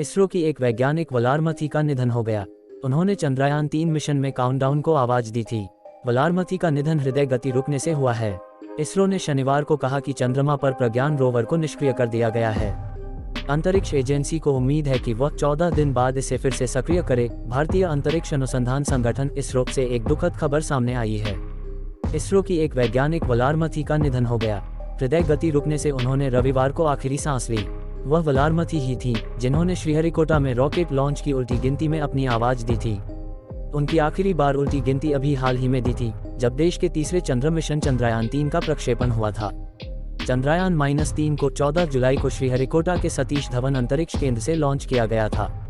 इसरो की एक वैज्ञानिक वलारमथी का निधन हो गया। उन्होंने चंद्रयान-3 मिशन में काउंटडाउन को आवाज दी थी। वलारमथी का निधन हृदय गति रुकने से हुआ है। इसरो ने शनिवार को कहा कि चंद्रमा पर प्रज्ञान रोवर को निष्क्रिय कर दिया गया है। अंतरिक्ष एजेंसी को उम्मीद है कि वह 14 दिन बाद इसे फिर से सक्रिय करे। भारतीय अंतरिक्ष अनुसंधान संगठन इसरो से एक दुखद खबर सामने आई है। इसरो की एक वैज्ञानिक वलारमथी का निधन हो गया। हृदय गति रुकने से उन्होंने रविवार को आखिरी सांस ली। वह वलारमथी ही थी जिन्होंने श्रीहरिकोटा में रॉकेट लॉन्च की उल्टी गिनती में अपनी आवाज दी थी। उनकी आखिरी बार उल्टी गिनती अभी हाल ही में दी थी, जब देश के तीसरे चंद्र मिशन चंद्रयान-3 का प्रक्षेपण हुआ था। चंद्रयान-3 को 14 जुलाई को श्रीहरिकोटा के सतीश धवन अंतरिक्ष केंद्र से लॉन्च किया गया था।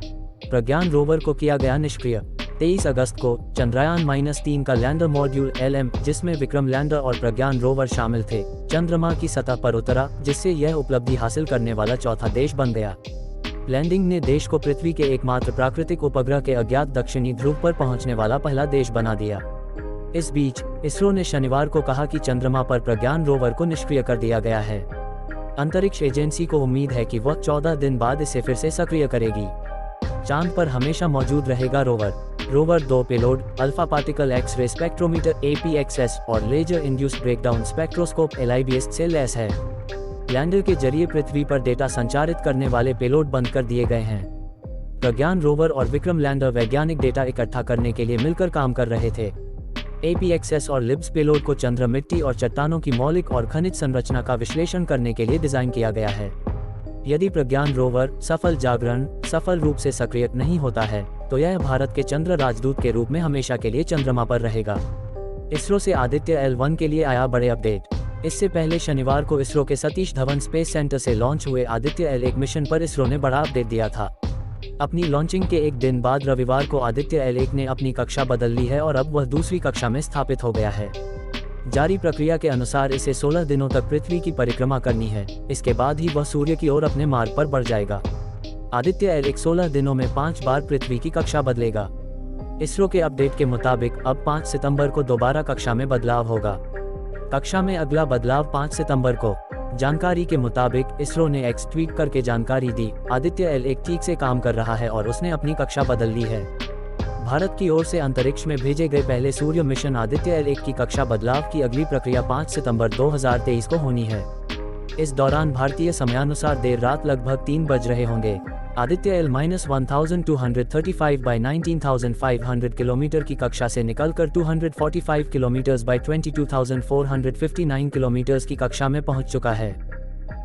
प्रज्ञान रोवर को किया गया निष्क्रिय। 23 अगस्त को चंद्रयान-3 का लैंडर मॉड्यूल LM, जिसमें विक्रम लैंडर और प्रज्ञान रोवर शामिल थे, चंद्रमा की सतह पर उतरा, जिससे यह उपलब्धि हासिल करने वाला चौथा देश बन गया। लैंडिंग ने देश को पृथ्वी के एकमात्र प्राकृतिक उपग्रह के अज्ञात दक्षिणी ध्रुव पर पहुंचने वाला पहला देश बना दिया। इस बीच इसरो ने शनिवार को कहा कि चंद्रमा पर प्रज्ञान रोवर को निष्क्रिय कर दिया गया है। अंतरिक्ष एजेंसी को उम्मीद है कि वह 14 दिन बाद इसे फिर से सक्रिय करेगी। चांद पर हमेशा मौजूद रहेगा rover 2 payload, alpha particle X-ray spectrometer APXS और laser induced breakdown spectroscope LIBS से लैस है। लैंडर के जरिए पृथ्वी पर डेटा संचारित करने वाले पेलोड बंद कर दिए गए हैं। प्रज्ञान रोवर और विक्रम लैंडर वैज्ञानिक डेटा इकट्ठा करने के लिए मिलकर काम कर रहे थे। APXS और LIBS पेलोड को चंद्र मिट्टी और चट्टानों की मौलिक और खनिज संरचना का विश्लेषण करने के लिए डिजाइन किया गया है। यदि प्रज्ञान रोवर सफल रूप से सक्रिय नहीं होता है, तो यह भारत के चंद्र राजदूत के रूप में हमेशा के लिए चंद्रमा पर रहेगा। इसरो से आदित्य L1 के लिए आया बड़े अपडेट। इससे पहले शनिवार को इसरो के सतीश धवन स्पेस सेंटर से लॉन्च हुए आदित्य L1 मिशन पर इसरो ने बड़ा अपडेट दिया था। अपनी लॉन्चिंग के एक दिन बाद रविवार को आदित्य L1 ने अपनी कक्षा बदल ली है और अब वह दूसरी कक्षा में स्थापित हो गया है। जारी प्रक्रिया के अनुसार इसे 16 दिनों तक पृथ्वी की परिक्रमा करनी है। इसके बाद ही वह सूर्य की ओर अपने मार्ग पर बढ़ जाएगा। आदित्य L1 16 दिनों में 5 बार पृथ्वी की कक्षा बदलेगा। इसरो के अपडेट के मुताबिक अब 5 सितंबर को दोबारा कक्षा में बदलाव होगा। कक्षा में अगला बदलाव 5 सितंबर को। जानकारी के मुताबिक इसरो ने X ट्वीट करके जानकारी दी, आदित्य L1 ठीक से काम कर रहा है और उसने अपनी कक्षा बदल ली है। भारत की ओर से अंतरिक्ष में भेजे गए पहले सूर्य मिशन आदित्य L1 की कक्षा बदलाव की अगली प्रक्रिया 5 सितंबर 2023 को होनी है। इस दौरान भारतीय समयानुसार देर रात लगभग 3 बज रहे होंगे। आदित्य L-1235 by 19,500 किलोमीटर की कक्षा से निकलकर 245 किलोमीटर by 22,459 किलोमीटर की कक्षा में पहुंच चुका है।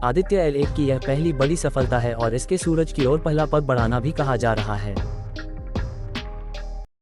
आदित्य L1 की यह पहली बड़ी सफलता है और इसके सूरज की ओर पहला पग बढ़ाना भी कहा जा रहा है।